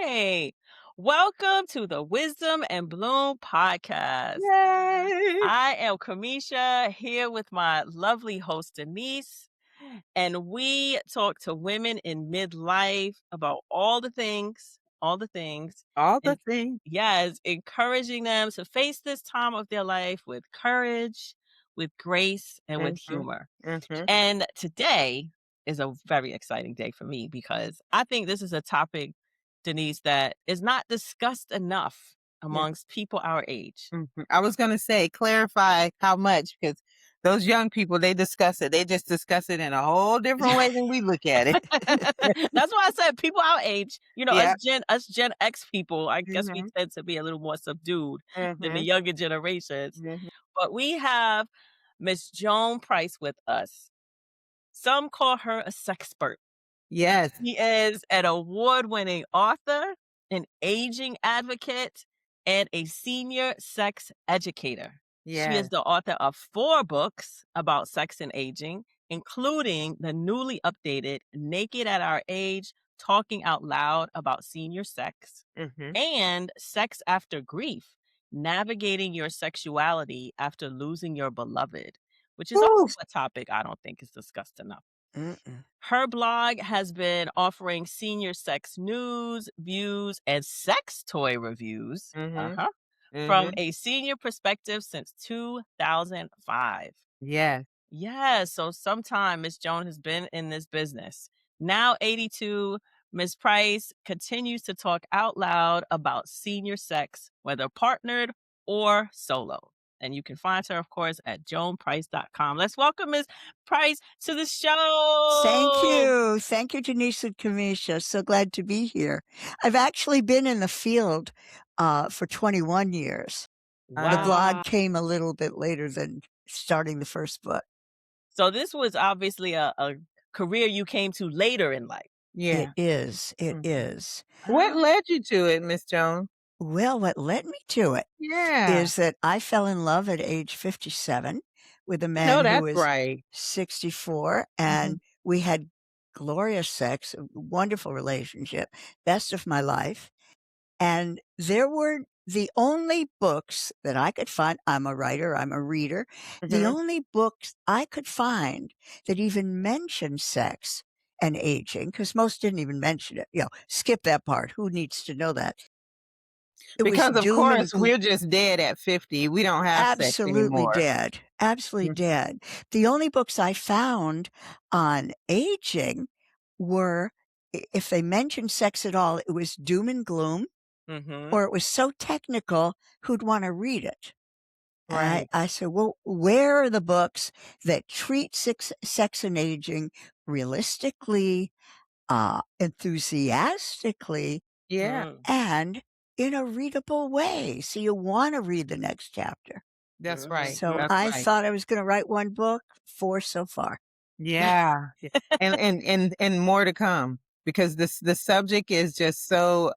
right. Welcome to the Wisdom and Bloom podcast. Yay! I am Kamisha here with my lovely host Denise, and we talk to women in midlife about all the things, All the and things. yes, encouraging them to face this time of their life with courage, with grace, and with Mhm, humor. mhm. And today is a very exciting day for me because I think this is a topic, Denise, that is not discussed enough Yeah. amongst people our age. I was gonna say, clarify how much, because those young people, they discuss it. They just discuss it in a whole different way than we look at it. That's why I said people our age, Yeah. us Gen X people, I guess we Mhm, tend to be a little more subdued than the mhm, younger generations. mhm. But we have Miss Joan Price with us. Some call her a sexpert. Yes, He is an award-winning author, an aging advocate, and a senior sex educator. She is yes. the author of 4 books about sex and aging, including the newly updated Naked at Our Age: Talking Out Loud About Senior Sex, Mhm. and Sex After Grief: Navigating Your Sexuality After Losing Your Beloved, which is Woo! also a topic I don't think is discussed enough. Mm-mm. Her blog has been offering senior sex news, views, and sex toy reviews Mhm, from mhm. a senior perspective since 2005. Yes. Yes, so sometime Miss Joan has been in this business. Now 82, Miss Price continues to talk out loud about senior sex, whether partnered or solo. And you can find her, of course, at joanprice.com. Let's welcome Miss Price to the Thank show. you. Thank you, Denise and Kamisha. So glad to be here. I've actually been in the field for 21 years. The blog Wow. came a little bit later than starting the first book. So this was obviously a career you came to later in life. It Yeah. is. It Mhm. is. What Ah, led you to it, Miss Jones? Well, what led me to it Yeah. is that I fell in love at age 57 with a I know man who that's was right. 64, Mhm. and we had glorious sex, a wonderful relationship, best of my life. And there were the only books that I could find. I'm a writer, I'm a reader. The Mhm. only books I could find that even mentioned sex and aging, because most didn't even mention it. Skip that part. Who needs to know that? It was Because, of doom course, and we're just dead at 50. We don't have sex absolutely anymore. dead. Absolutely Mhm. dead. The only books I found on aging were, if they mentioned sex at all, it was doom and gloom, mhm. or it was so technical, who'd want to read it? And I, Right. I said, well, where are the books that treat sex and aging realistically, enthusiastically, Yeah, Mm, and in a readable way? So you want to read the next chapter. that's right. So mhm. That's I right. thought I was going to write one book, 4 so far. Yeah. And more to come, because the subject is just so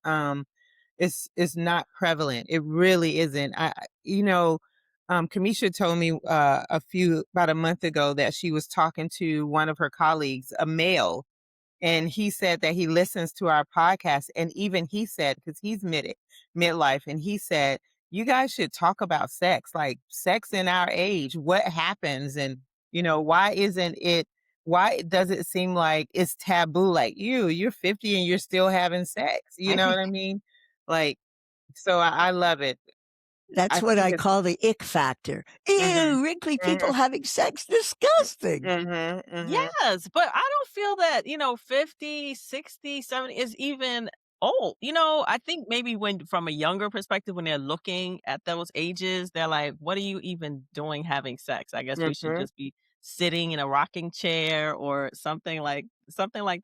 it's not prevalent. It really isn't. Kamisha told me about a month ago that she was talking to one of her colleagues, a male, and he said that he listens to our podcast. And even he said, because he's midlife, and he said, you guys should talk about sex, like sex in our age, what happens, and why does it seem like it's taboo? Like, you're 50 and you're still having sex. You know what I mean? Like, so I love it. I That's what think I it's call the ick factor. mhm, Ew, wrinkly mhm, people having sex, disgusting. mhm, mhm, Yes, but I don't feel that, 50, 60, 70 is even old. I think maybe when from a younger perspective, when they're looking at those ages, they're like, what are you even doing having sex? I guess we should mhm, just be sitting in a rocking chair or something like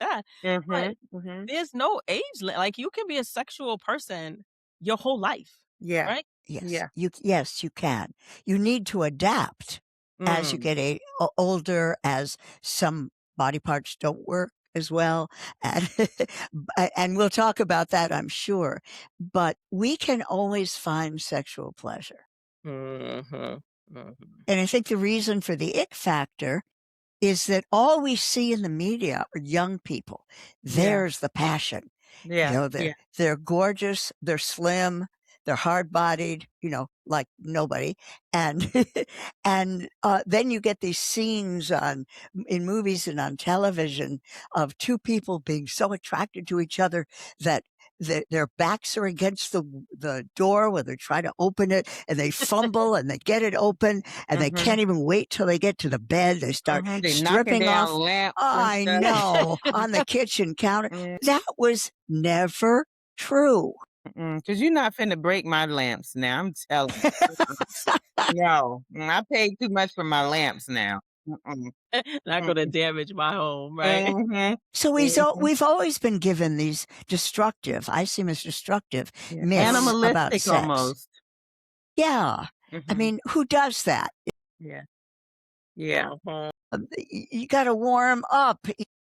that. But mhm, mhm. there's no like you can be a sexual person your whole life, Yeah, right? Yes, yeah. yes, you can. You need to adapt as you Mm. get older, as some body parts don't work as well, and and we'll talk about that, I'm sure. But we can always find sexual pleasure, Mhm. Mhm. and I think the reason for the ick factor is that all we see in the media are young people. Yeah. There's the passion. You Yeah. know, Yeah. they're gorgeous, they're slim, they're hard-bodied, like nobody, and then you get these scenes in movies and on television of 2 people being so attracted to each other that their backs are against the door when they're trying to open it, and they fumble, and they get it open, and they Mhm. can't even wait till they get to the bed. They start Mhm. They knocking stripping down off. lamps and I stuff. know, on the kitchen counter. Mm, That was never true. because you're not finna break my lamps now, I'm telling you. No. I paid too much for my lamps now. Mm-mm. Not gonna Mm-mm. damage my home, right? Mhm. So Mhm. we've always been given these destructive, I see 'em as destructive Yeah. myths about Animalistic sex. almost. Yeah. I Mhm. mean, who does that? Yeah. Yeah. Mhm. You gotta warm up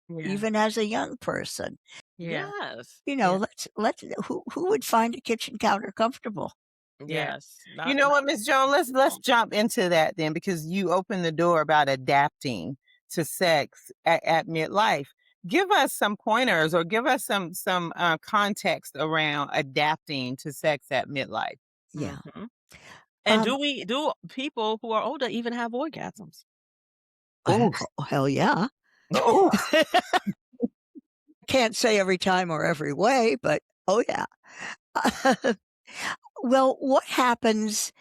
Yeah. even as a young person. Yeah. Yes. Yeah. Let's who would find a kitchen counter comfortable? Yeah. Yes. You Not know not what, Miss Joan? Let's jump into that then, because you opened the door about adapting to sex at midlife. Give us some pointers, or give us some context around adapting to sex at midlife. Yeah. Mhm. And Um, do people who are older even have orgasms? Oh, hell yeah. oh, Can't say every time or every way, but oh yeah. Well, what happens,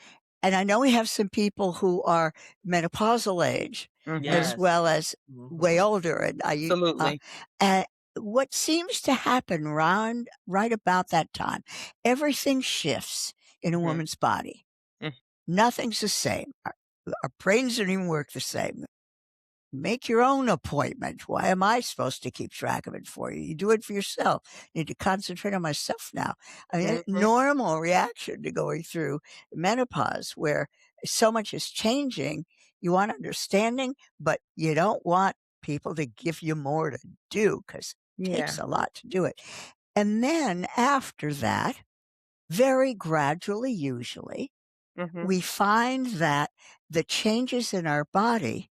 and I know we have some people who are menopausal age hmm, as Yes. well as way Mhm. older, and absolutely. uh, what seems to happen round right about that time, everything shifts in a Hmm. woman's body. Nothing's the same. Our brains don't even work the same. Make your own appointment. Why am I supposed to keep track of it for you? You do it for yourself. Need to concentrate on myself now. I mean, a Hmm. normal reaction to going through menopause where so much is changing. You want understanding, but you don't want people to give you more to do because it takes Yeah. a lot to do it. And then after that, very gradually, usually, Hmm. we find that the changes in our body,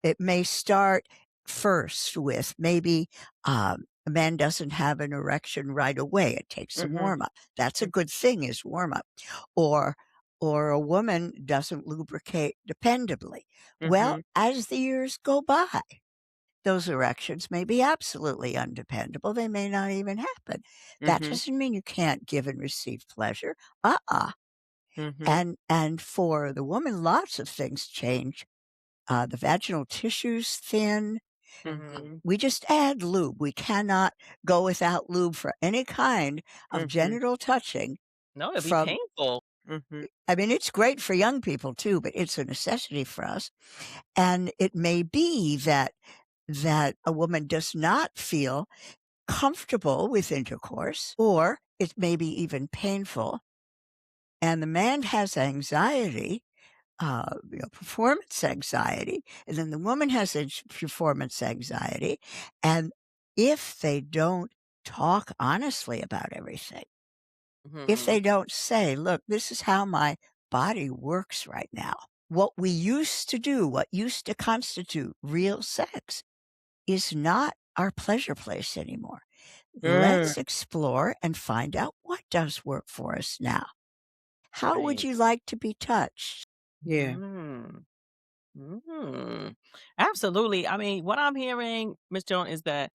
it may start first with maybe a man doesn't have an erection right away. It takes some Hmm. warm up. That's a good thing is warm up. Or or a woman doesn't lubricate dependably. Well, Hmm. as the years go by, those erections may be absolutely undependable. They may not even happen. That Hmm. doesn't mean you can't give and receive pleasure. Uh-uh. Hmm. And for the woman, lots of things change. The vaginal tissue's thin. Mhm. We just add lube. We cannot go without lube for any kind of Hmm. genital touching No, it'd be from painful. Hmm. I mean, it's great for young people too, but it's a necessity for us. And it may be that a woman does not feel comfortable with intercourse, or it may be even painful, and the man has anxiety, performance anxiety, and then the woman has performance anxiety. And if they don't talk honestly about everything, if Mhm. they don't say, look, this is how my body works right now, what we used to do, what used to constitute real sex is not our pleasure place anymore. Mm. Let's explore and find out what does work for us now. How would Right. you like to be touched? Yeah. Mm. Mm. Absolutely. I mean, what I'm hearing, Miss Joan, is that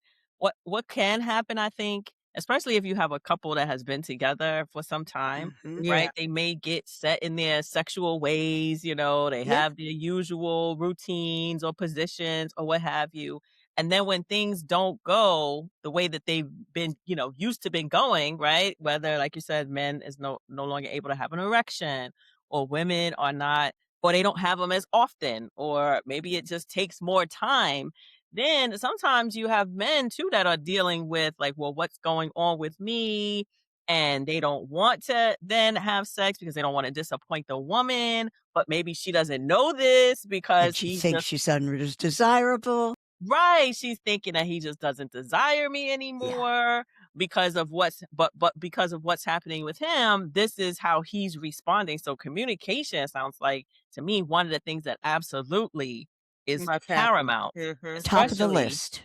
what can happen, I think, especially if you have a couple that has been together for some time, Hmm. Yeah. right? They may get set in their sexual ways, they Yeah. have their usual routines or positions or what have you. And then when things don't go the way that they've been, used to been going, right? Whether, like you said, men is no longer able to have an erection, or women are not, or they don't have them as often, or maybe it just takes more time. Then sometimes you have men too that are dealing with, like, well, what's going on with me? And they don't want to then have sex because they don't want to disappoint the woman, but maybe she doesn't know this And because she he thinks just, she's undesirable. right, she's thinking that he just doesn't desire me Yeah. anymore because of but because of what's happening with him, this is how he's responding. So communication sounds like, to me, one of the things that absolutely is Must happen. paramount, Hmm. Top of the especially. list.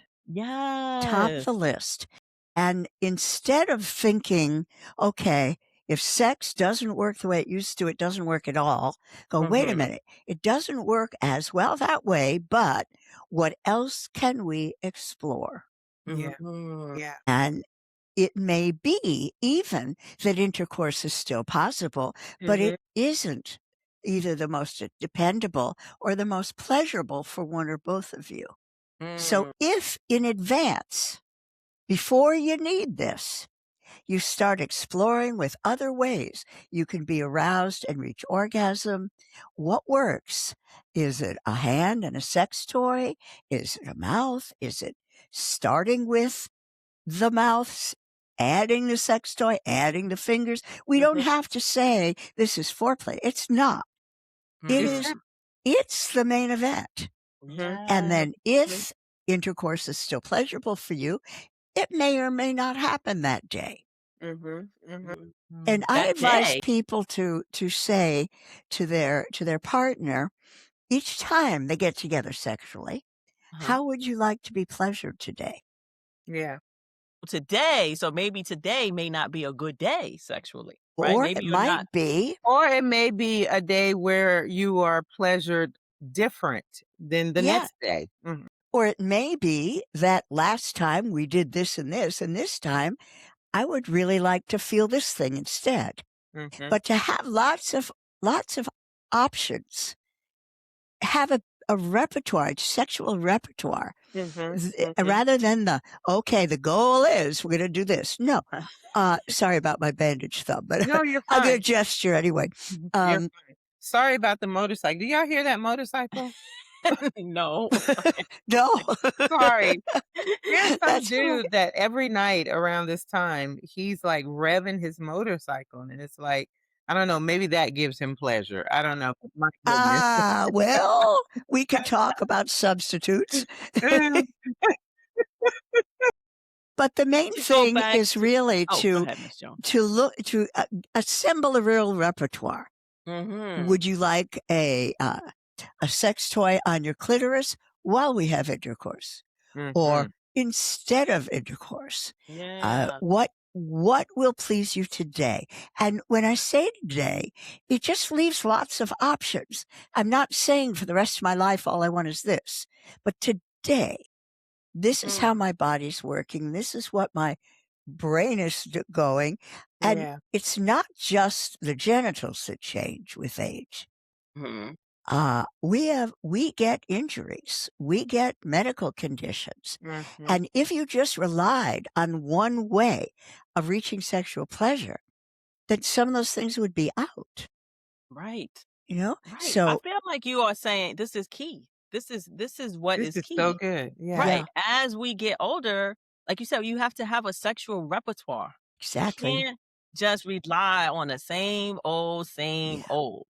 Top of Yes. the list. And instead of thinking, okay, if sex doesn't work the way it used to, it doesn't work at all, go, wait a Mhm. minute, it doesn't work as well that way, but what else can we explore? Yeah. Mhm. Yeah. And it may be even that intercourse is still possible, but it Mhm. isn't either the most dependable or the most pleasurable for one or both of you. So Mm. if in advance, before you need this, you start exploring with other ways you can be aroused and reach orgasm. What works? Is it a hand and a sex toy? Is it a mouth? Is it starting with the mouth, adding the sex toy, adding the fingers? We don't Mhm. have to say this is foreplay. It's not. It It's is, Mhm. it's the main event. Mhm. And Yes. then if intercourse is still pleasurable for you, it may or may not happen that day. Mhm. Mhm. And I That advise day. people to say to their partner each time they get together sexually, Uh-huh. "How would you like to be pleasured today?" Yeah. Today, so maybe today may not be a good day sexually, right? Or Maybe it you're not. might be, Or it may be a day where you are pleasured different than the yeah, next day. Mhm. or it may be that last time we did this, and this time I would really like to feel this thing instead. Mhm. But to have lots of options, have a repertoire, sexual repertoire. Mhm. Mhm. Rather than okay, the goal is we're gonna do this. No. Sorry about my bandaged thumb, but No, you're I'm gonna fine. gesture anyway. Mhm. You're Um, fine. Sorry about the motorcycle. Do y'all hear that motorcycle? No. no. Sorry. There's some That's all right. dude that every night around this time, he's like revving his motorcycle, and it's like, I don't know, maybe that gives him pleasure. I don't know. My goodness. Well, we could talk about substitutes, but the main To go thing back is to. really Oh, go ahead, Miss Joan. to look to assemble a real repertoire. Mhm. Would you like a sex toy on your clitoris while we have intercourse, or Mhm. instead of intercourse? Yeah. What will please you today? And when I say today, it just leaves lots of options. I'm not saying for the rest of my life all I want is this, but today, this is how Mm. my body's working. This is what my brain is going, and Yeah. it's not just the genitals that change with age. Mhm. We get injuries, we get medical conditions. Mhm. And if you just relied on one way of reaching sexual pleasure, then some of those things would be out, Right. you know? Right. I So, feel like you are saying this is key. This is what This is is so key. good. Yeah. Right. yeah, As we get older, like you said, you have to have a sexual repertoire. You exactly. can't just rely on the same Yeah. old.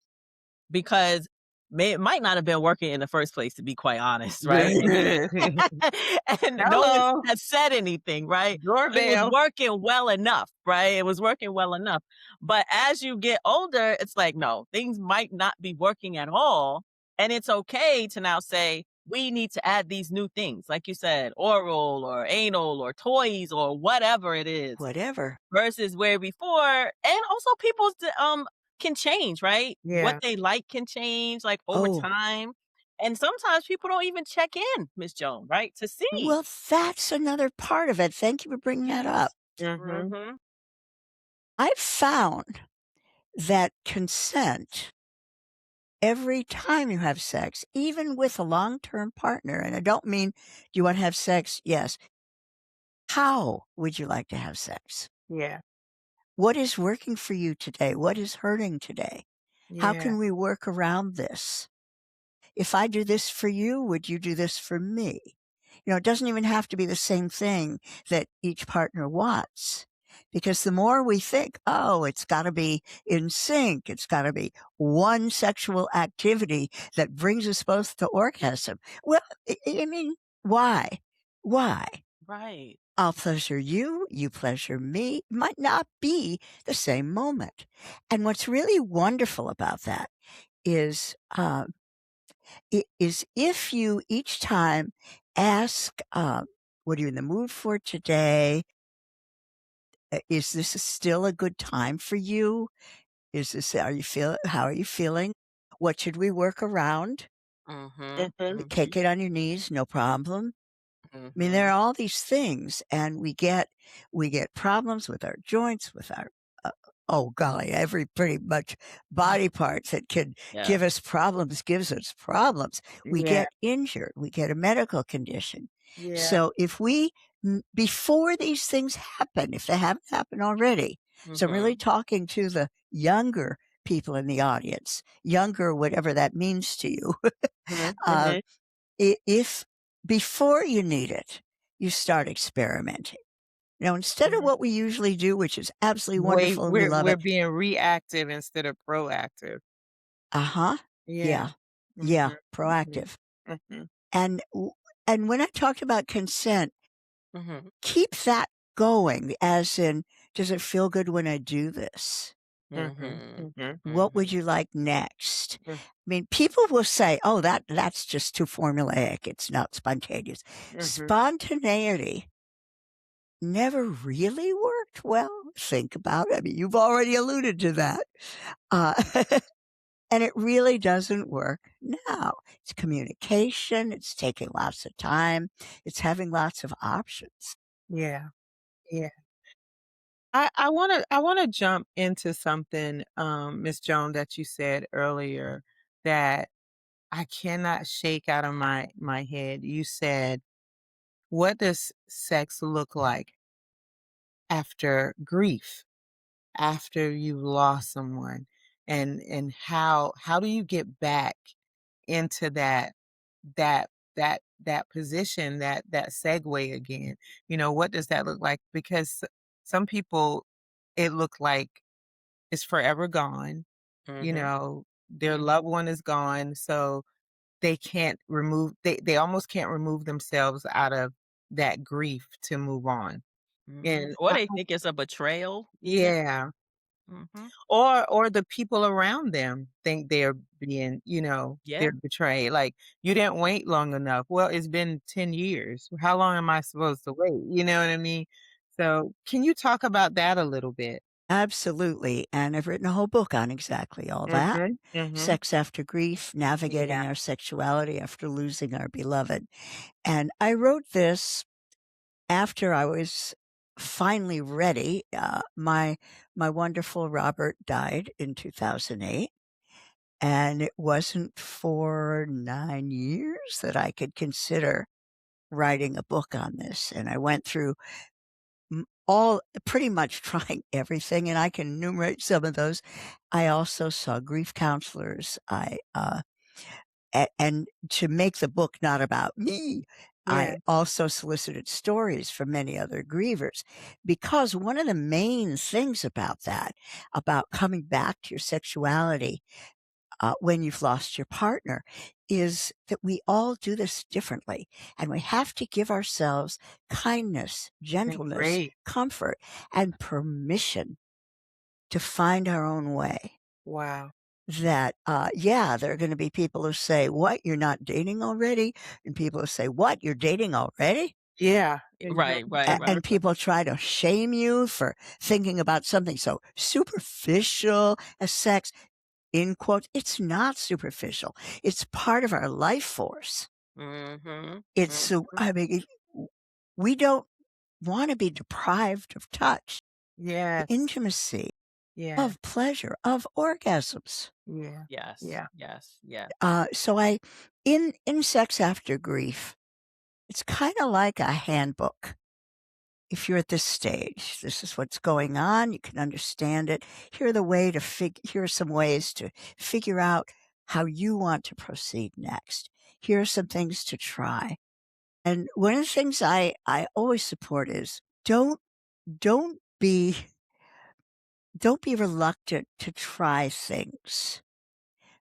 Because it might not have been working in the first place, to be quite honest, right? And no one Hello. has said anything, right? It was Doorbell. working well enough, right? It was working well enough. But as you get older, it's like, no, things might not be working at all. And it's okay to now say, we need to add these new things, like you said, oral or anal or toys or whatever it is Whatever. versus where before and also people's can change, right? What Yeah. they like can change like over Oh, time. And sometimes people don't even check in, Miss Joan, right? To see. well, that's another part of it. Thank you for bringing that up. Yes. Mhm. Mhm. I've found that consent every time you have sex, even with a long term partner, and I don't mean, do you want to have sex? Yes. How would you like to have sex? Yeah. What is working for you today? What is hurting today? How Yeah. can we work around this? If I do this for you, would you do this for me? You know, it doesn't even have to be the same thing that each partner wants. Because the more we think, oh, it's got to be in sync, it's got to be one sexual activity that brings us both to orgasm. Well, I mean, why? Why? Right. I'll pleasure you, you pleasure me. Might not be the same moment. And what's really wonderful about that is is if you each time ask, "What are you in the mood for today?" Is this still a good time for you? Is this how are you feeling? What should we work around? Mhm. Take Mhm. it on your knees, no problem. I mean, there Mhm. are all these things, and we get problems with our joints, with our uh, oh golly, every pretty much body parts that can Yeah. give us problems gives us problems. We Yeah. get injured, we get a medical condition. Yeah. So if before these things happen, if they haven't happened already, so I'm really Mhm. talking to the younger people in the audience, younger, whatever that means to you. Mhm. uh, Mhm. if before you need it, you start experimenting. Instead of Mhm. what we usually do, which is absolutely Wait, wonderful and we love we're it. being reactive instead of proactive. Uh-huh. Yeah. Yeah. Yeah. Mhm. Mhm. Proactive. Mhm. And and when I talked about consent, Mhm. keep that going as in, does it feel good when I do this? Mhm. Mhm. Mhm. What would Mhm. you like next? Mm, I mean, people will say, "Oh, that's just too formulaic. It's not spontaneous." mhm. Spontaneity never really worked well. Think about it. I mean, you've already alluded to that. Uh, and it really doesn't work now. It's communication, it's taking lots of time, it's having lots of options. Yeah. Yeah. I wanna jump into something, Miss Joan, that you said earlier that I cannot shake out of my head. You said, "What does sex look like after grief, after you've lost someone?" And how do you get back into that position, that segue again? What does that look like? Because some people, it look like it's forever gone, Mhm. their loved one is gone, so they almost can't remove themselves out of that grief to move on. Mhm. And Or they think it's a betrayal even. yeah. Mhm. Or the people around them think they're being, Yeah. they're betrayed. Like, "You didn't wait long enough." Well, it's been 10 years. How long am I supposed to wait? You know what I mean? So, can you talk about that a little bit? Absolutely. And I've written a whole book on exactly all that. Mhm, mhm. Sex after grief, Yeah, navigating our sexuality after losing our beloved. And I wrote this after I was finally ready. My wonderful Robert died in 2008. And it wasn't for 9 years that I could consider writing a book on this, and I went through all pretty much trying everything, and I can enumerate some of those. I also saw grief counselors. And to make the book not about me, I yeah, also solicited stories from many other grievers, because one of the main things about that, about coming back to your sexuality when you've lost your partner, is that we all do this differently. And we have to give ourselves kindness, gentleness, great. comfort, and permission to find our own way. Wow. That, yeah, there are going to be people who say, "What, you're not dating already?" And people who say, "What, you're dating already?" Yeah, Right, right, right. And exactly. people try to shame you for thinking about something so superficial as sex. In quotes, it's not superficial. It's part of our life force. Mhm. It's so, Mhm. I mean, we don't want to be deprived of touch, Yes. intimacy, Yeah, of pleasure, of orgasms. yeah, Yes, yeah. Uh, yes, yes. so I, in Sex After Grief, it's kind of like a handbook. If you're at this stage, this is what's going on. You can understand it. Here are some ways to figure out how you want to proceed next. Here are some things to try. And one of the things I always support is don't be don't be reluctant to try things.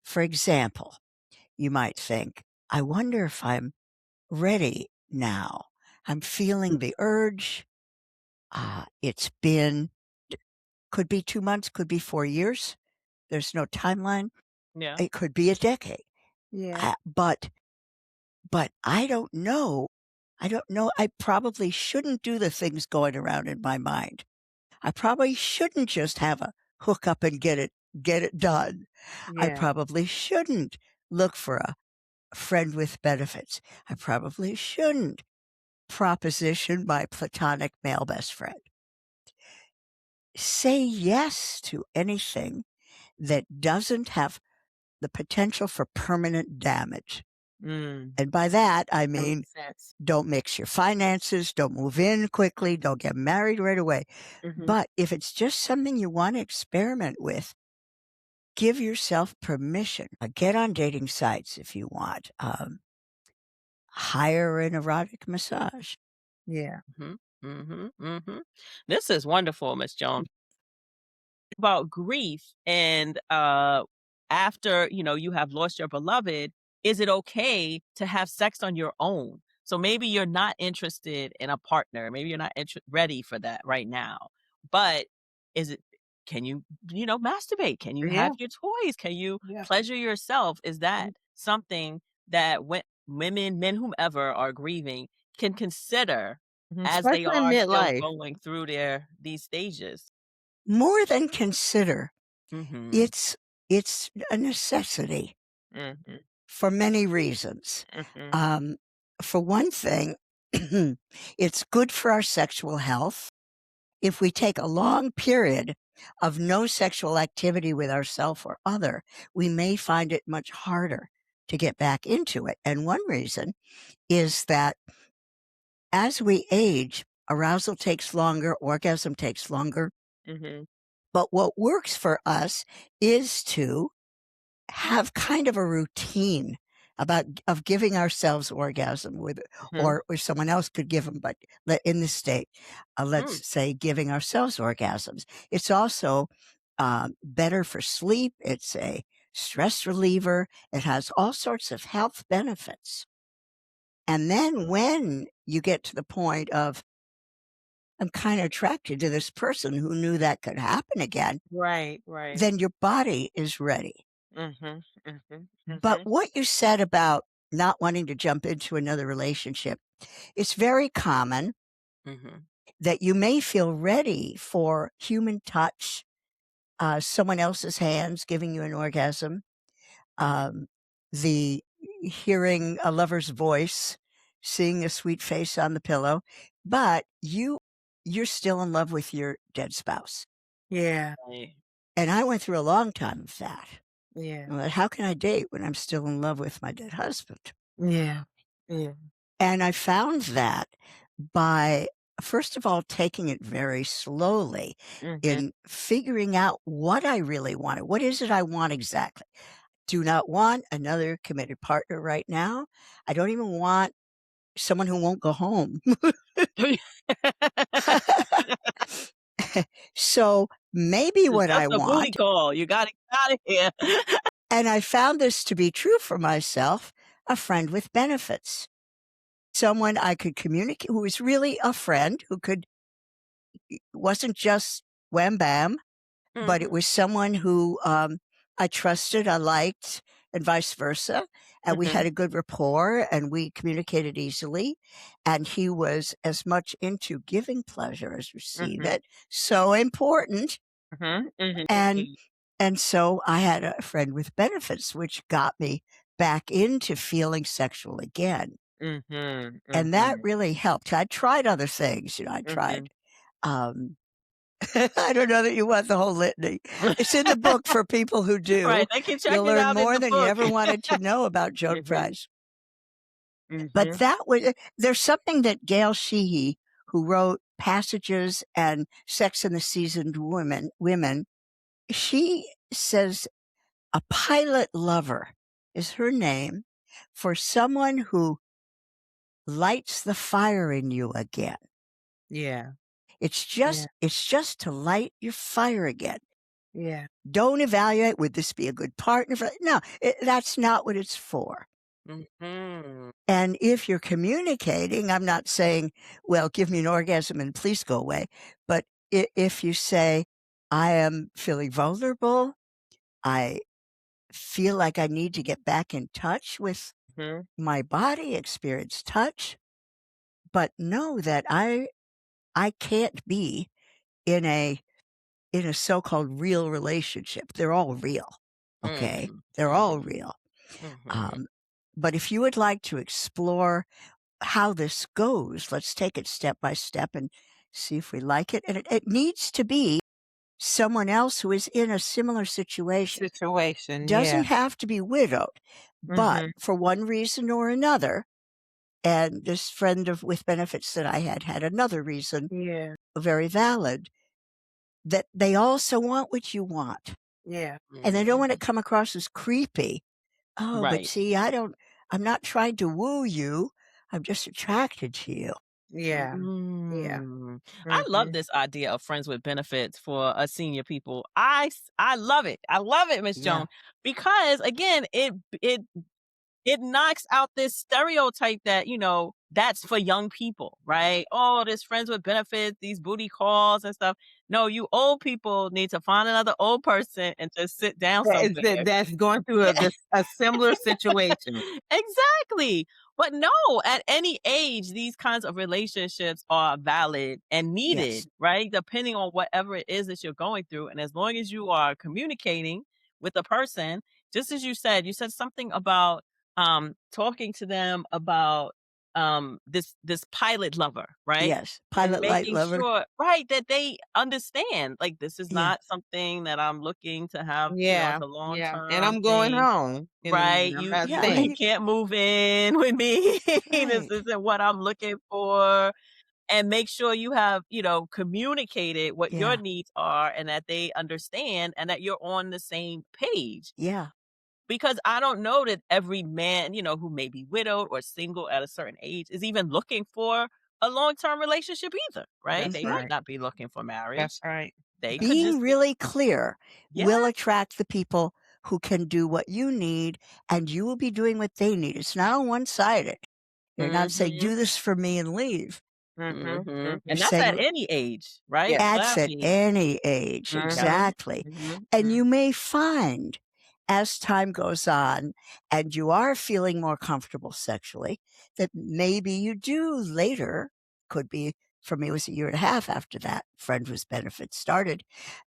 For example, you might think, I wonder if I'm ready now. I'm feeling the urge. It's been Could be 2 months, could be 4 years. There's no timeline. Yeah. It could be a decade. Yeah. But I don't know. I don't know. I probably shouldn't do the things going around in my mind. I probably shouldn't just have a hook up and get it done. I Yeah. probably shouldn't look for a friend with benefits. I probably shouldn't proposition my platonic male best friend. Say yes to anything that doesn't have the potential for permanent damage. Mm, And by that, I that mean, makes sense. don't mix your finances, don't move in quickly, don't get married right away. Mhm. But if it's just something you want to experiment with, give yourself permission. Get on dating sites if you want. Hire an erotic massage. Yeah. Mhm, mhm, mhm. This is wonderful, Miss Joan. About grief and after you have lost your beloved, is it okay to have sex on your own? So maybe you're not interested in a partner, maybe you're not ready for that right now, but is it can you masturbate, can you Yeah. have your toys, can you Yeah. pleasure yourself? Is Mhm. that something that women, men, whomever are grieving can consider Mhm. as they Especially in are still midlife. going through these stages? More than consider, Mhm. it's it's a necessity Mhm. for many reasons. Mhm. Um, for one thing, it's good for our sexual health. If we take a long period of no sexual activity with ourself or other, we may find it much harder to get back into it. And one reason is that as we age, arousal takes longer, orgasm takes longer. Mhm. But what works for us is to have kind of a routine about of giving ourselves orgasm with Mhm. or someone else could give them, but in this state, Mm. let's say giving ourselves orgasms. It's also better for sleep. It's a stress reliever. It has all sorts of health benefits. And then when you get to the point of, I'm kind of attracted to this person who knew that could happen again, Right, right. then your body is ready. Mhm. Mhm. But Mhm. what you said about not wanting to jump into another relationship, it's very common Mhm. that you may feel ready for human touch, someone else's hands giving you an orgasm, Mhm. um, the hearing a lover's voice, seeing a sweet face on the pillow, but you're still in love with your dead spouse. Yeah. Right. And I went through a long time of that. Yeah. I'm like, how can I date when I'm still in love with my dead husband? Yeah. Yeah. And I found that by, first of all, taking it very slowly Mhm. in figuring out what I really wanted. What is it I want exactly? Do not want another committed partner right now. I don't even want someone who won't go home. So maybe It's what I just a booty want, call. You gotta get out of here. and I found this to be true for myself, a friend with benefits. Someone I could communicate, who was really a friend, who could wasn't just wham bam, but it Mhm. was someone who, I trusted, I liked, and vice versa, and we had Mhm. a good rapport, and we communicated easily, and he was as much into giving pleasure as receive Mhm. it, so important, Mhm. Mhm. and Mhm. so I had a friend with benefits, which got me back into feeling sexual again, Mhm. and that Mhm. really helped. I tried other things, I tried, Mhm. um I don't know that you want the whole litany. It's in the book for people who do. Right, they can check You'll it learn out in more the than you book. ever wanted to know about Joan Mhm. Price. But Mhm. that was there's something that Gail Sheehy, who wrote Passages and Sex and the Seasoned Women, she says a pilot lover is her name for someone who lights the fire in you again. Yeah. It's Yeah. just to light your fire again. Yeah. Don't evaluate, would this be a good partner for no, that's not what it's for. Mhm. And if you're communicating, I'm not saying, "Well, give me an orgasm and please go away." But if you say, "I am feeling vulnerable. I feel like I need to get back in touch with Mhm. my body, experience touch, but know that I can't be in a so-called real relationship. They're all real, okay? Mhm. They're all Mhm. real. Mhm. Um, but if you would like to explore how this goes, let's take it step by step and see if we like it. And it needs to be someone else who is in a similar situation. Situation, yeah. Doesn't have to be widowed, but Mhm. for one reason or another, and this friend of with benefits that I had another reason, Yeah, very valid, that they also want what you want, yeah, and they don't Mhm. wanna come across as creepy. "Oh, but Right. see, I'm not trying to woo you, I'm just attracted to you." yeah, yeah. Mm. I love Mhm. this idea of friends with benefits for us senior people. I love it. I love it, Miss Yeah. Joan, because again, it knocks out this stereotype that, that's for young people, right? Oh, there's friends with benefits, these booty calls and stuff. No, you old people need to find another old person and just sit down somewhere. That's going through a similar situation. Exactly. But no, at any age, these kinds of relationships are valid and Yes, needed, right? Depending on whatever it is that you're going through. And as long as you are communicating with the person, just as you said something about talking to them about this pilot lover, right? yes. And Pilot light making lover. sure, right, that they understand like this is Yeah, not something that I'm looking to have, as Yeah, a long yeah, and term I'm going thing. home in the Right, morning, I'm you not you yeah, you staying. and can't move in with me. This right. isn't what I'm looking for, and make sure you have, communicated what your Yeah, needs are and that they understand and that you're on the same page. yeah, Because I don't know that every man, who may be widowed or single at a certain age is even looking for a long-term relationship either, right? That's They mhm. might right, not be looking for that's marriage. right, They that's could right. Being just be. really clear Yeah. will attract the people who can do what you need, and you will be doing what they need. It's not on one-sided. You're not saying, Mhm. "Do this for me and leave." Mhm, Mhm. You're And that's saying at any age, right? yeah. So that that's at means. any age, Yep. Mhm, exactly. mhm, And mm. you may find as time goes on and you are feeling more comfortable sexually that maybe you do later, could be for me, it was a year and a half after that friend with benefits started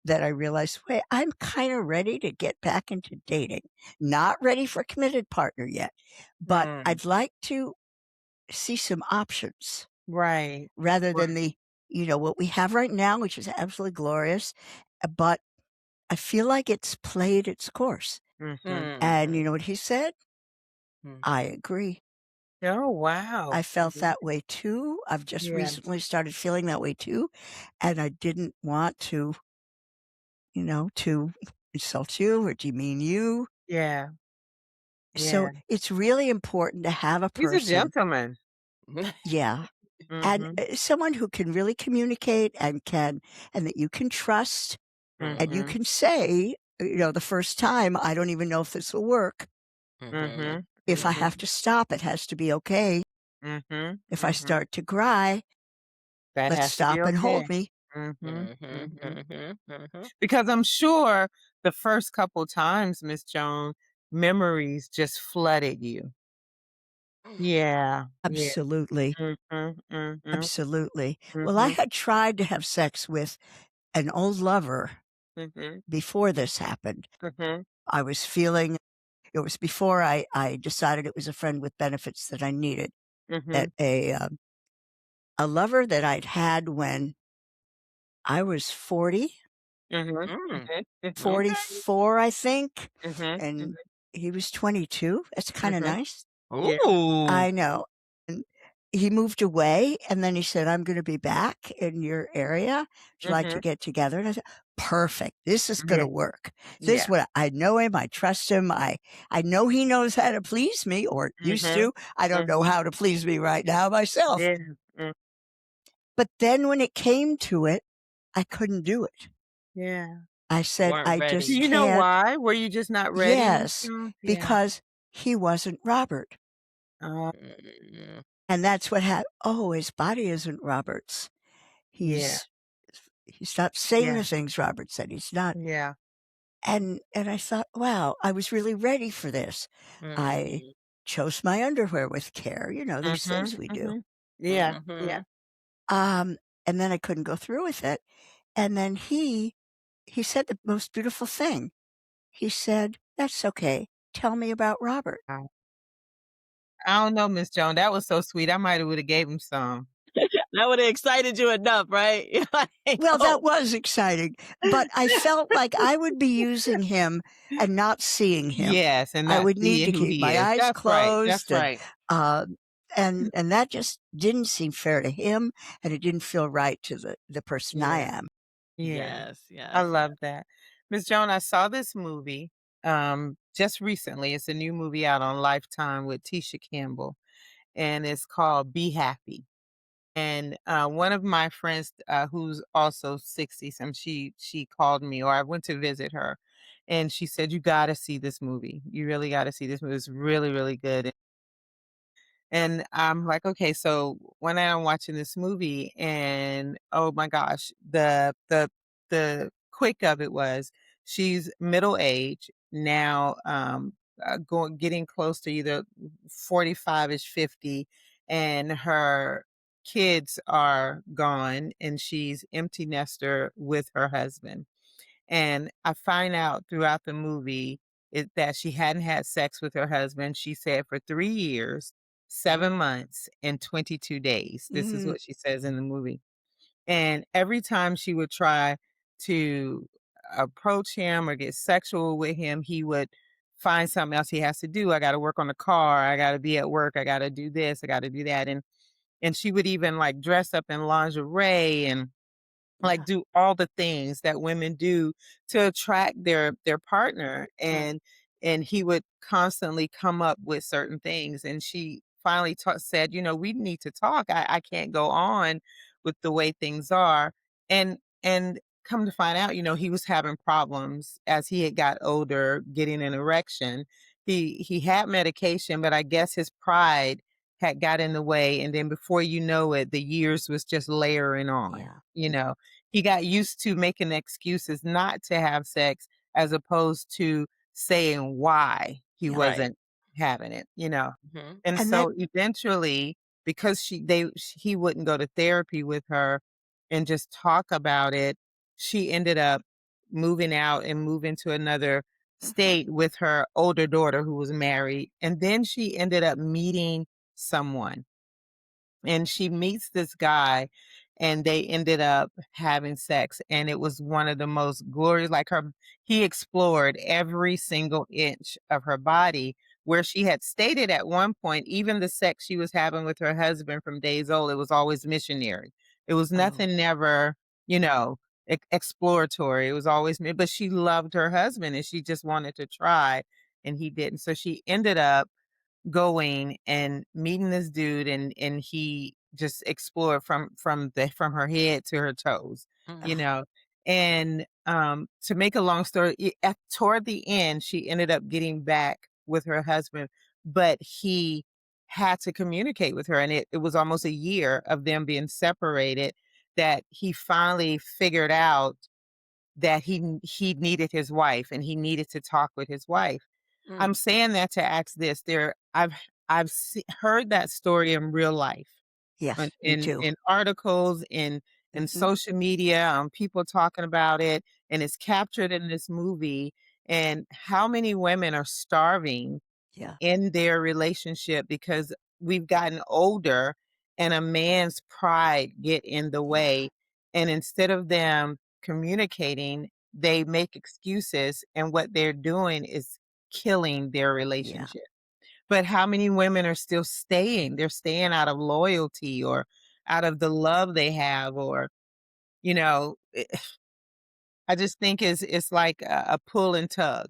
that I realized, wait, I'm kind of ready to get back into dating. Not ready for a committed partner yet, but Mm. I'd like to see some options Right, rather than right. what we have right now, which is absolutely glorious. But I feel like it's played its course. Mhm. And you Mhm. know what he said? Mm. I agree. Oh, wow. I felt that way too. I've just Yeah, recently started feeling that way too. And I didn't want to insult you or demean you. yeah, So yeah. it's really important to have a He's a person. gentleman. Yeah. And Mhm, someone who can really communicate and that you can trust. And you Mhm. mhm, can say, the first time, I don't even know if this will work. Mhm. mhm, If I mhm, have to stop, it has to be okay. mhm, If I mhm. start to cry, That let's has to be stop and hold okay. me. Mhm, Mhm. mhm. Mhm. Mhm. Because I'm sure the first couple times, Miss Joan, memories just flooded you. Yeah, yeah. Absolutely. Mhm, mhm, Absolutely. Well, I mhm, had tried to have sex with an old lover mhm, before this happened. mhm, I was feeling it was before I decided it was a friend with benefits that I needed. That mhm, a lover that I'd had when I was 40, mhm, Mm. mhm, mhm, Okay. 44, I think, mhm, and mhm, he was 22. That's kinda mhm. nice. Yeah. Ooh. I know. And he moved away, and then he said, "I'm gonna be back in your area. Would you like to Mhm. get together?" And I said, "Perfect. This is Yeah, gonna work. This yeah. is what I know him, I trust him, I know he knows how to please me, or used Mhm, to. I don't know mhm. how to please me right now myself." Yeah, mm, But then when it came to it, I couldn't do it. yeah. I You said, weren't "I Do just ready. you know can't." why? Were you just not ready, Miss Yes, Joan? Yeah. because he wasn't Robert. Oh, Mm. And that's what happened. "Oh, his body isn't Robert's. yeah, He's not saying yeah, the things Robert said. He's not." yeah. And I thought, "Wow, I was really ready for this." I Mhm. chose my underwear with care, these things Mhm, we do. mhm. Yeah, yeah. Mhm. Um, and then I couldn't go through with it. And then he said the most beautiful thing. He said, "That's okay. Tell me about Robert." Wow. I don't know, Miss Joan. That was so sweet. I might have would have gave him some. That would have excited you enough, right? You're like, Well, that "Oh." was exciting, but I felt like I would be using him and not seeing him. Yes, and I not would need seeing to who keep he my is. eyes That's right. closed That's right. uh, and that just didn't seem fair to him, and it didn't feel right to the person I Yeah. am. Yeah. Yes, I yes, yes. love that. Miss Joan, I saw this movie just recently. It's a new movie out on Lifetime with Tisha Campbell, and it's called Be Happy. And one of my friends who's also 60 some, she called me, or I went to visit her, and she said, "You gotta see this movie. You really gotta see this movie. It's really, really good." And I'm like, okay, so one night I'm watching this movie and oh my gosh, the quick of it was she's middle age now, going getting close to either 45ish, 50, and her kids are gone and she's empty nester with her husband. And I find out throughout the movie that she hadn't had sex with her husband, she said, for 3 years, Mm, 7 months, and 22 days. This is Mhm. what she says in the movie. And every time she would try to approach him or get sexual with him, he would find something else he has to do. I gotta work on the car, I gotta be at work, I gotta do this, I gotta do that. And she would even, like, dress up in lingerie and like, Yeah. do all the things that women do to attract their partner, mm, and he would constantly come up with certain things, and she finally said, "You know, we need to talk. I can't go on with the way things are." And come to find out, he was having problems as he had got older getting an erection. He had medication, but I guess his pride had got in the way, and then before you know it, the years was just layering on, Yeah. he got used to making excuses not to have sex as opposed to saying why he Yeah. right. wasn't having it. Mhm. And And that so eventually, because he wouldn't go to therapy with her and just talk about it, she ended up moving out and moving to another Mhm. state with her older daughter who was married. And then she ended up meeting someone, and she meets this guy, and they ended up having sex, and it was one of the most glorious, like, her he explored every single inch of her body, where she had stated at one point, even the sex she was having with her husband from days old, it was always missionary. It was Oh, nothing, never, you know exploratory. It was always me, but she loved her husband and she just wanted to try, and he didn't. So she ended up going and meeting this dude, and he just explored from her head to her toes, you Mhm. know. And to make a long story, toward the end she ended up getting back with her husband, but he had to communicate with her, and it was almost a year of them being separated that he finally figured out that he needed his wife and he needed to talk with his wife. Mm. I'm saying that to ask this. I've heard that story in real life, yes, me in too. articles, in Mhm. social media, people talking about it, and it's captured in this movie. And how many women are starving Yeah. in their relationship because we've gotten older and a man's pride get in the Yeah. way, and instead of them communicating, they make excuses, and what they're doing is killing their Yeah. relationship. But how many women are still staying? They're staying out of loyalty or out of the love they have, or I just think it's like a pull and tug.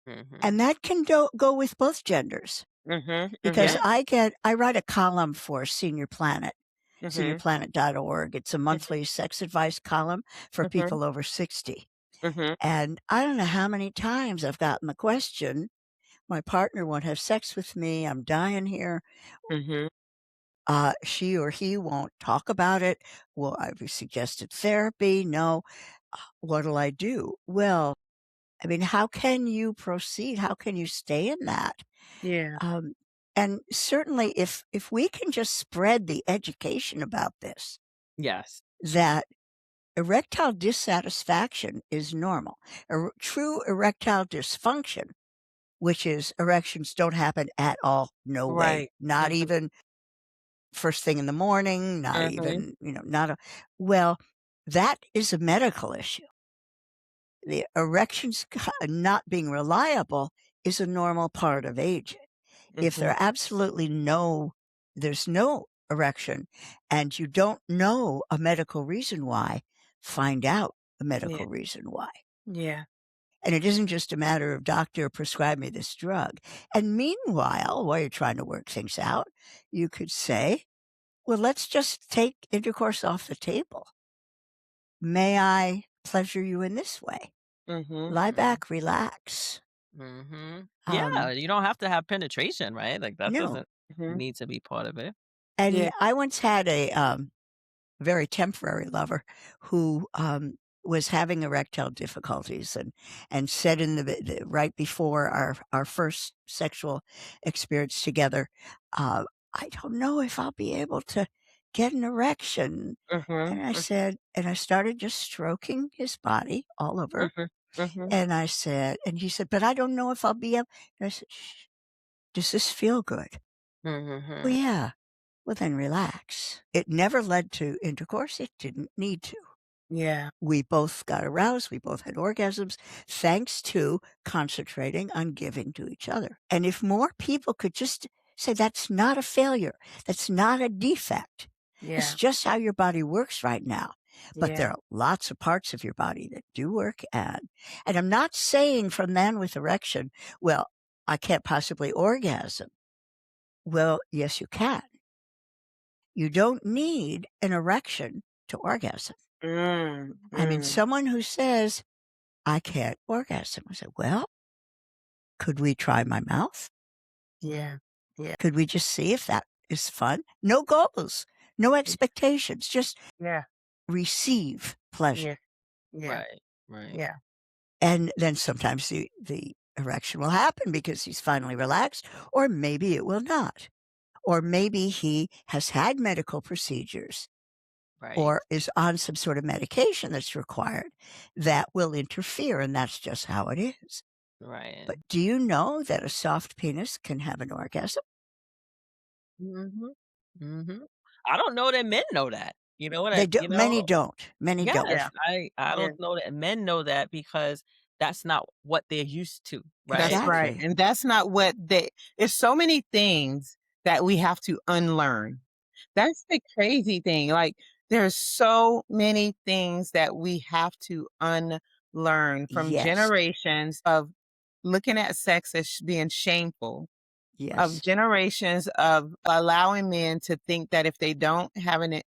Mhm. And that can go with both genders Mhm. because Mhm. Yeah. I write a column for Senior Planet, Mhm. seniorplanet.org. It's a monthly sex advice column for Mhm. people over 60. Mhm. And I don't know how many times I've gotten the question, my partner won't have sex with me. I'm dying here. Mhm. She or he won't talk about it. Well, I've suggested therapy. No. What'll I do? Well, I mean, how can you proceed? How can you stay in that? Yeah. Um, and certainly, if we can just spread the education about this, Yes. that erectile dissatisfaction is normal. True erectile dysfunction, which is erections don't happen at all, no way, Right. not Mhm. even first thing in the morning, not Mhm. even, not a well, that is a medical issue. The erections not being reliable is a normal part of aging. If Mhm. there's no erection and you don't know a medical reason why, find out the Yeah. medical reason why. Yeah. And it isn't just a matter of doctor prescribe me this drug. And meanwhile, while you're trying to work things out, you could say, well, let's just take intercourse off the table. May I pleasure you in this way? Mhm. Lie Mhm. back, relax. Mhm. Yeah, Um, you don't have to have penetration, right? Like, that no. doesn't Mhm. need to be part of it. Yeah. And I once had a very temporary lover who was having erectile difficulties and said in right before our first sexual experience together, uh, I don't know if I'll be able to get an erection. Mhm. And I said, and I started just stroking his body all over. Mhm. Mhm. And I said, and he said, but I don't know if I'll be able. And I said, shh, does this feel good? Well, Mhm. yeah. Well, then relax. It never led to intercourse. It didn't need to. Yeah. We both got aroused. We both had orgasms thanks to concentrating on giving to each other. And if more people could just say, that's not a failure, that's not a defect, it's Yeah. just how your body works right now. But there Yeah. are lots of parts of your body that do work. And I'm not saying for men with erection, well, I can't possibly orgasm. Well, yes, you can. You don't need an erection to orgasm. Mm, I mean, mm. someone who says, I can't orgasm. I said, well, could we try my mouth? Yeah. Yeah. Could we just see if that is fun? No goals, no expectations, just Yeah. receive pleasure. Yeah. Yeah. Right. Right. Yeah. And then sometimes the erection will happen because he's finally relaxed, or maybe it will not. Or maybe he has had medical procedures Right. or is on some sort of medication that's required that will interfere, and that's just how it is. Right. But do you know that a soft penis can have an orgasm? Mhm. Mhm. I don't know that men know that. You know what They do you many know? don't, many Yeah. Yes, don't. I Yeah. don't know that men know that because that's not what they're used to, That's right? right. Exactly. And that's not what they there's so many things that we have to unlearn. That's the crazy thing. Like there's so many things that we have to unlearn from Yes, generations of looking at sex as being shameful, of yes. generations of allowing men to think that if they don't have an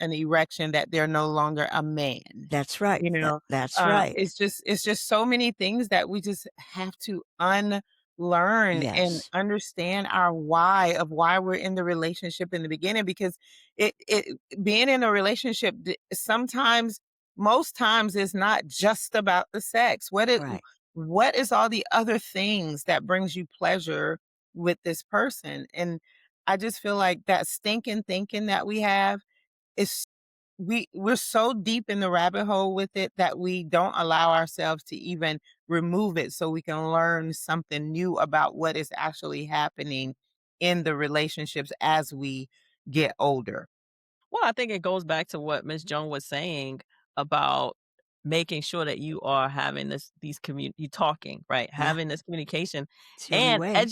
erection that they're no longer a man. That's right, You know, that's right. it's just so many things that we just have to unlearn and Yes, understand our why of why we're in the relationship in the beginning because it being in a relationship sometimes most times is not just about the sex. right. What is all the other things that brings you pleasure with this person? And I just feel like that stinking thinking that we have is we're so deep in the rabbit hole with it that we don't allow ourselves to even remove it so we can learn something new about what is actually happening in the relationships as we get older. Well, I think it goes back to what Miss Joan was saying about making sure that you are having you talking, right? Yeah, Having this communication it's the only way.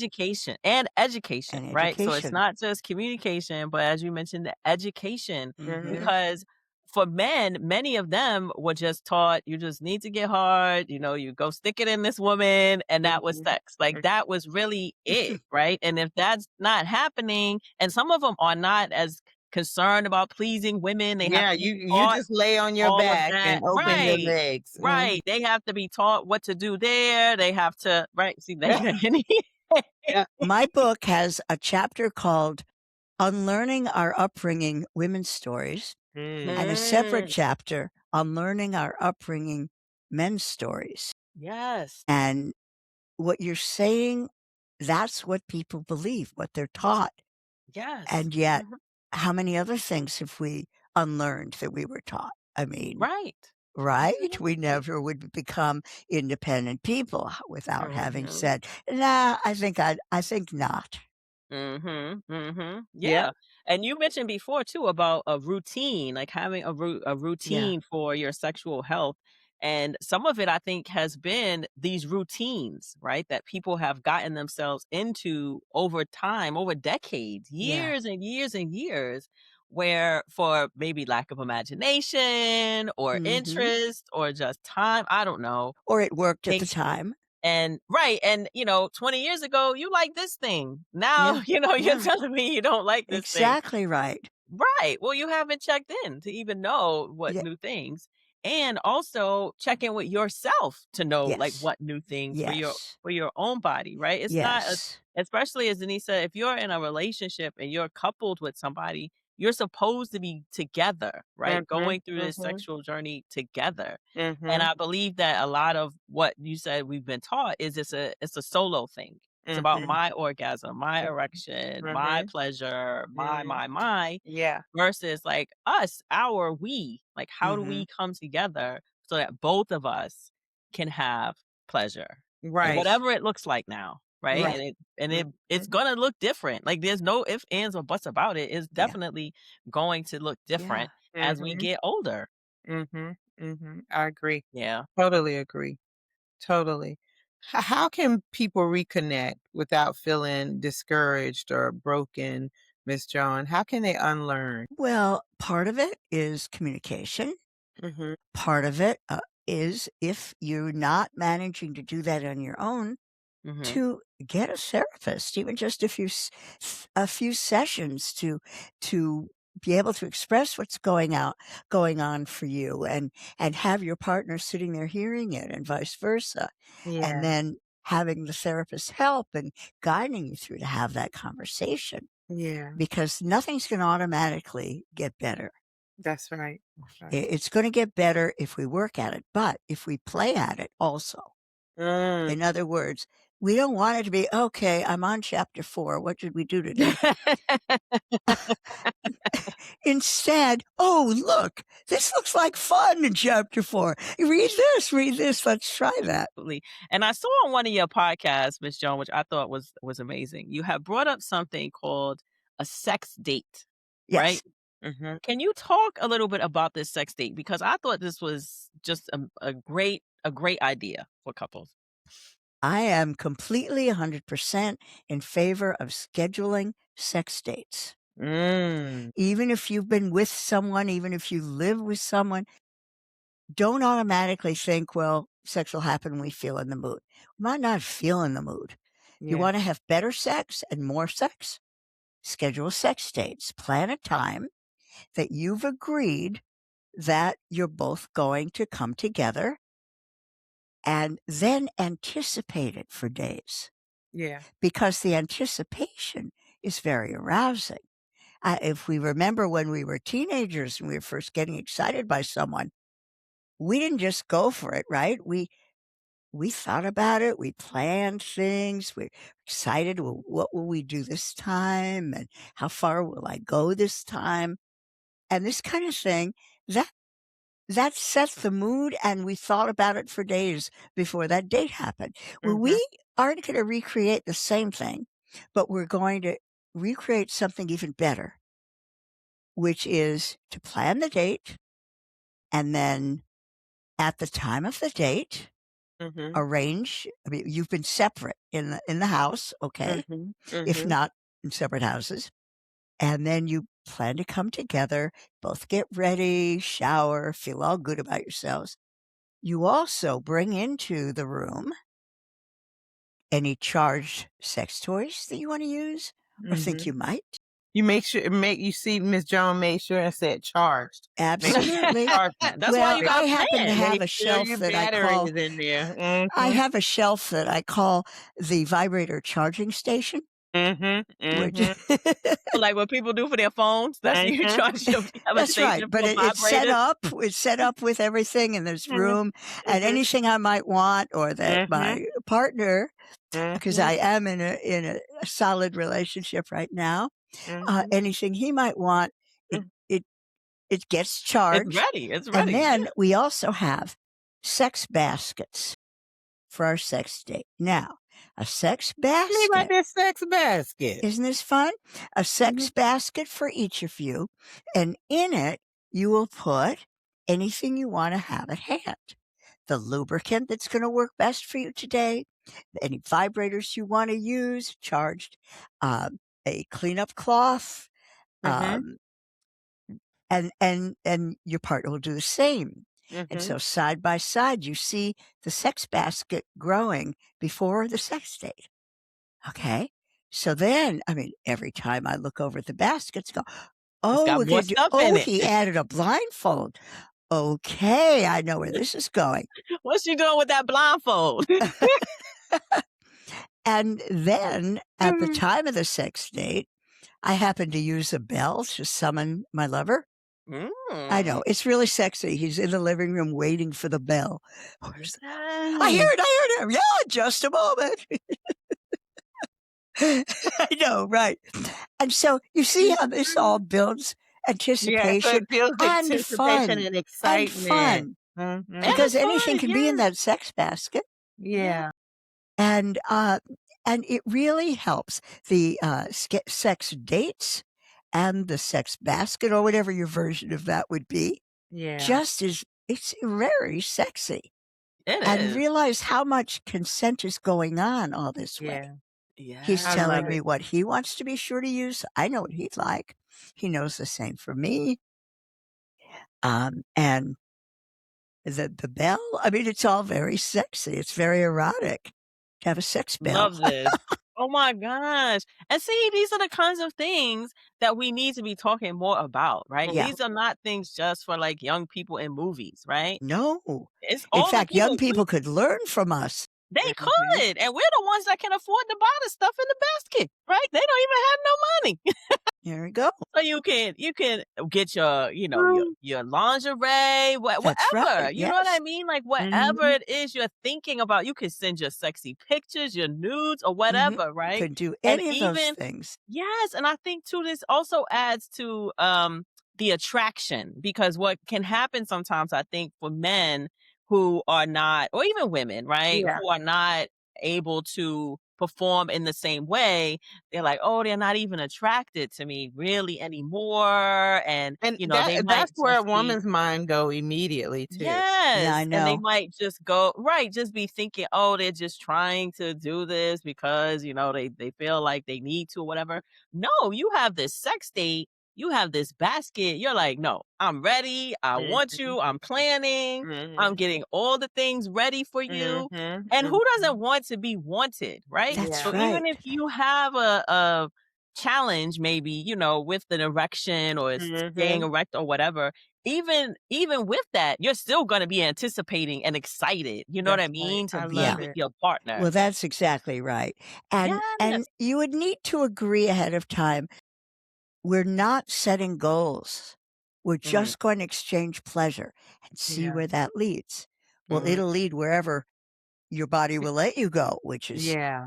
and education, And right? So it's education. not just communication, but as you mentioned, the education, Mhm. Mhm. because for men, many of them were just taught you just need to get hard, you go stick it in this woman, and that was Mhm. sex. Like that was really it, right? And if that's not happening, and some of them are not as concerned about pleasing women. They have Yeah, to be you taught just lay on your all of back that. and open your Right. legs. Mhm. Right. They have to be taught what to do there. They have to right. See, they Yeah. My book has a chapter called Unlearning Our Upbringing Women's Stories, Mm. and a separate Mm, chapter on learning our upbringing men's stories. yes. And what you're saying, that's what people believe, what they're taught. Yes. And yet, Mhm. how many other things have we unlearned that we were taught? I mean, Right. right? We Absolutely. never would become independent people without having Mhm. said, "Nah, I think not." Mhm, mhm. Yep. Yeah, and you mentioned before too about a routine, like having a Yeah. routine for your sexual health, and some of it I think has been these routines, right, that people have gotten themselves into over time, over decades, Yeah. years and years and years, where for maybe lack of imagination or Mhm. interest or just time, I don't know, Or it worked at they the time. and right, and, 20 years ago, you like this thing. Now, Yeah. you're Yeah. telling me you don't like this thing. Exactly right. Right. Well, you haven't checked in to even know what Yeah. new things. And also check in with yourself to know like Yes. what new things for your Yes. own body, right? It's not Yes. especially as Denise said, if you're in a relationship and you're coupled with somebody, you're supposed to be together, right? Mhm. Going through this Mhm. sexual journey together. And Mhm. I believe that a lot of what you said we've been taught is it's a solo thing. It's about Mhm. my orgasm, my Mhm. erection, my Mhm. pleasure, Mhm. my Yeah. versus like us, our we. Like, how do we Mhm. come together so that both of us can have pleasure and Right. Yes. whatever it looks like now, right? Right. And it's Mhm. gonna look different. Like, there's no ifs, ands, or buts about it. It's Yeah. definitely going to look different Yeah. as we Mhm. get older. Mhm. Mhm. I agree. Yeah. Totally agree. Totally. How can people reconnect without feeling discouraged or broken, Miss Joan? How can they unlearn? Well, part of it is communication. Mhm. Part of it, is if you're not managing to do that on your own, Hmm. to get a therapist, even just a few sessions to be able to express what's going on for you and have your partner sitting there hearing it and vice versa. And Yeah. then having the therapist help and guiding you through to have that conversation Yeah. because nothing's going to automatically get better. That's right. That's right. It's going to get better if we work at it, but if we play at it also. Mm. In other words, we don't want it to be, "Okay, I'm on chapter 4. What did we do today?" Instead, "Oh, look, this looks like fun in chapter 4. Read this, let's try that." Absolutely. And I saw on one of your podcasts, Miss Joan, which I thought was amazing. You have brought up something called a sex date, right? Yes, Mhm. Can you talk a little bit about this sex date? Because I thought this was just a great idea for couples. I am completely 100% in favor of scheduling sex dates. Mm. Even if you've been with someone, even if you live with someone, don't automatically think, "Well, sex will happen when we feel in the mood." We might not feel in the mood. You Yeah. wanna have better sex and more sex? Schedule sex dates. Plan a time that you've agreed that you're both going to come together and then anticipate it for days Yeah. because the anticipation is very arousing. If we remember when we were teenagers and we were first getting excited by someone, we didn't just go for it, right? We thought about it, we planned things, we're excited, "Well, what will we do this time, and how far will I go this time?" And this kind of thing, that that sets the mood, and we thought about it for days before that date happened. Well, we Mhm. aren't gonna recreate the same thing, but we're going to recreate something even better, which is to plan the date, and then at the time of the date Mhm. arrange. I mean, you've been separate in the house, okay, Mhm. if Mhm. not in separate houses, and then you plan to come together, both get ready, shower, feel all good about yourselves. You also bring into the room any charged sex toys that you wanna use or think you Mhm. might. You make sure make you see Miss Joan made sure and said charged. Make sure it's Absolutely. charged. That's why Well, you Make I got a happen to plan. have make a sure shelf your that battery is in there. I Mhm. have a shelf that I call the vibrator charging station, Mhm. which Mhm. Like what people do for their phones. That's you Mhm. charge you have a That's right, station but for vibrators. it's set up with everything, and there's Mhm. room, and Mhm. anything I might want or that Mhm. my partner, because Mhm. I am in a solid relationship right now, Mhm. anything he might want, it Mhm. it it gets It's charged. ready. It's And ready. then we also have sex baskets for our sex date. Now, a sex Tell me about basket, this sex basket. isn't this fun? A sex Mhm. basket for each of you. And in it, you will put anything you want to have at hand. The lubricant that's going to work best for you today, any vibrators you want to use, charged, a cleanup cloth, Mhm. um, and your partner will do the same. And Mhm. so side by side, you see the sex basket growing before the sex date. Okay. So then, I mean, every time I look over at the baskets, go, It's oh, got we're more gonna do, stuff in oh, it. he added a blindfold. Okay, I know where this is going. What's she doing with that blindfold? And then at the Mhm. time of the sex date, I happen to use a bell to summon my lover. I know, Mm. it's really sexy. He's in the living room waiting for the bell. Where's the bell? Yes. I heard him. Yeah, just a moment. I know, right. And so you see how this all builds Yeah, so anticipation it builds and anticipation fun and and excitement. fun And Mhm. because it's anything fun. can be in Yeah. that sex basket. Yeah. Yeah. And, uh, and it really helps the, sex dates and the sex basket or whatever your version of that would be, Yeah. just as it's very sexy. It And is. realize how much consent is going on all this way. Yeah. He's I telling love Yes. me it. what he wants to be sure to use. I know what he'd like. He knows the same for me. And the bell, I mean, it's all very sexy. It's very erotic to have a sex bell. Love this. Oh my gosh. And see, these are the kinds of things that we need to be talking more about, right? Yeah. These are not things just for like young people in movies, right? No. It's In older fact, young people. people could learn from us. They Mhm. could. And we're the ones that can afford to buy the stuff in the basket, right? They don't even have no money. There we go. So you can get your, Mm. your lingerie, That's whatever. right. You know what I Yes. mean? Like whatever Mhm. it is you're thinking about, you can send your sexy pictures, your nudes, or Mhm. whatever, right? Could do And any of those even things. yes, and I think too this also adds to the attraction because what can happen sometimes I think for men who are not or even women, right, Yeah. who are not able to perform in the same way, they're like, "Oh, they're not even attracted to me really anymore." And, And they might that's where a just be woman's mind go immediately too. Yeah, I yes, and they know. might just go right, just be thinking, "Oh, they're just trying to do this because, they feel like they need to or whatever." No, you have this sex date, you have this basket. You're like, "No, I'm ready. I want Mhm. you. I'm planning. I'm Mhm. getting all the things ready for you." Mhm. And who doesn't Mhm. want to be wanted, right? That's So Yeah. even right. if you have a challenge maybe, with an erection or staying Mhm. erect or whatever, even with that, you're still gonna be anticipating and excited, you know what I That's right. mean, to I be Yeah. love with it. your partner. Well, that's exactly right. And Yes. you would need to agree ahead of time. We're not setting goals. We're Mm. just going to exchange pleasure and see Yeah. where that leads. Well, Mhm. it'll lead wherever your body will let you go, which is Yeah.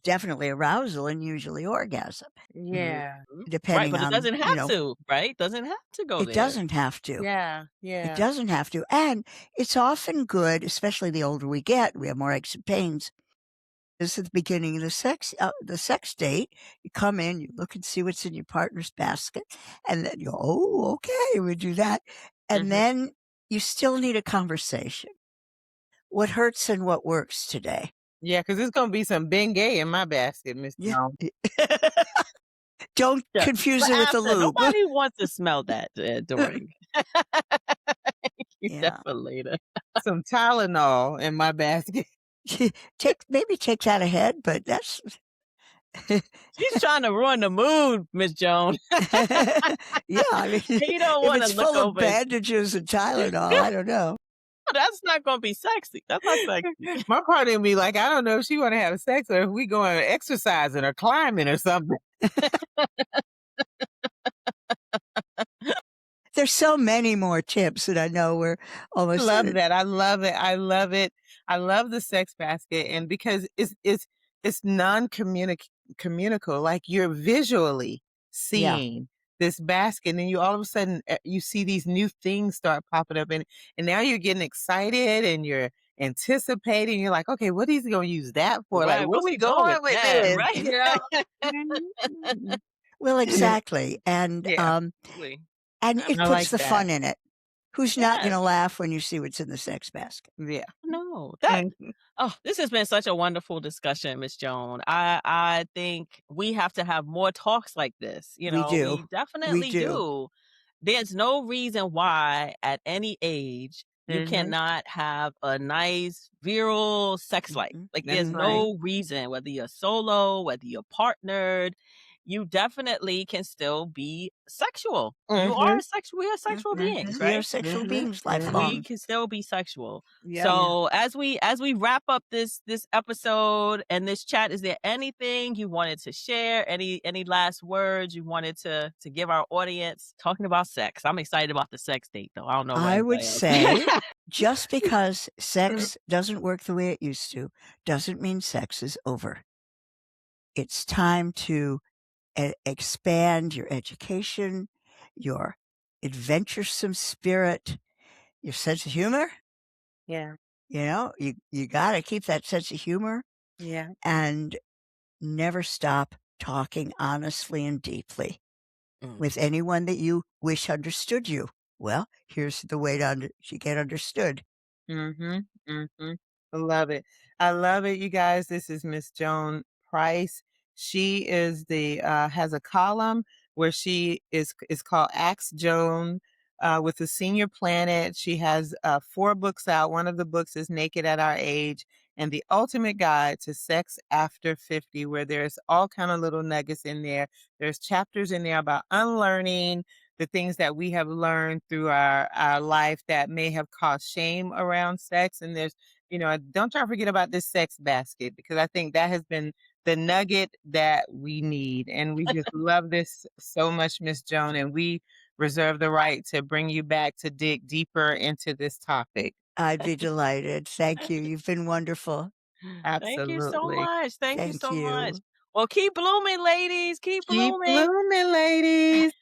definitely arousal and usually orgasm, Mhm. Yeah. Right, depending but it on, doesn't have to, right? Doesn't have to go it there. doesn't have to. Yeah. It Yeah. doesn't have to. And it's often good, especially the older we get, we have more aches and pains. This is the beginning of the sex date. You come in, you look and see what's in your partner's basket, and then you go, "Oh, okay, we do that." And Mhm. then you still need a conversation. What hurts and what works today? Yeah, 'cause it's gonna be some Bengay in my basket, Miss Yeah. Jones. Don't Yeah, confuse but it with the after lube. nobody wants to smell that, during. Keep that Yeah. for later. Some Tylenol in my basket. Maybe take that ahead, but that's She's trying to ruin the mood, Miss Jones. yeah, I mean, You don't if wanna it's look full of over and bandages and Tylenol, I don't know. that's not gonna be sexy. That's not sexy. My partner will be like, I don't know if she wanna have sex or if we going exercising or climbing or something. There's so many more tips that I know we're I almost love that. I love it. I love it. I love the sex basket and because it's non-communic communicable, like you're visually yeah. seeing this basket, and then you all of a sudden you see these new things start popping up, and now you're getting excited and you're anticipating. You're like, okay, what is he gonna use that for? Like, Right, where what's we he doing with going with that, this? right? You know? Mhm. Well, exactly, Yeah, Absolutely, and it I puts like the that. fun in it. Who's not yes. gonna laugh when you see what's in the sex basket? Yeah. No, that Mhm. oh, this has been such a wonderful discussion, Miss Joan. I think we have to have more talks like this. We do. We We definitely do. do. There's no reason why at any age you Mhm. cannot have a nice virile sex life. Mhm, Like That's there's right. mhm. no reason whether you're solo, whether you're partnered, you definitely can still be sexual. You are Mhm. a sexual we are sexual beings, Mhm. We are right? sexual Mhm. beings We Mhm. lifelong. can still be sexual. Yep. Yeah. So as we wrap up this episode and this chat, is there anything you wanted to share? Any last words you wanted to give our audience talking about sex? I'm excited about the sex date though. I don't know about I would anybody else. say just because sex doesn't work the way it used to, doesn't mean sex is over. It's time to expand your education, your adventuresome spirit, your sense of humor. Yeah. You got to keep that sense of humor Yeah. and never stop talking honestly and deeply Mm. with anyone that you wish understood you. Well, here's the way to get understood. Mhm, mhm. I love it. I love it, you guys. This is Miss Joan Price. She is has a column where she is called Ask Joan with the Senior Planet. She has 4 books out. One of the books is Naked at Our Age and the Ultimate Guide to Sex After 50, where there's all kind of little nuggets in there. There's chapters in there about unlearning the things that we have learned through our life that may have caused shame around sex. And there's, don't y'all forget about this sex basket, because I think that has been the nugget that we need. And we just love this so much, Miss Joan. And we reserve the right to bring you back to dig deeper into this topic. I'd be delighted. Thank you. You've been wonderful. Thank you so Absolutely. much. Thank you Thank so much. you. Well, keep blooming, ladies. Keep Keep blooming. blooming, ladies.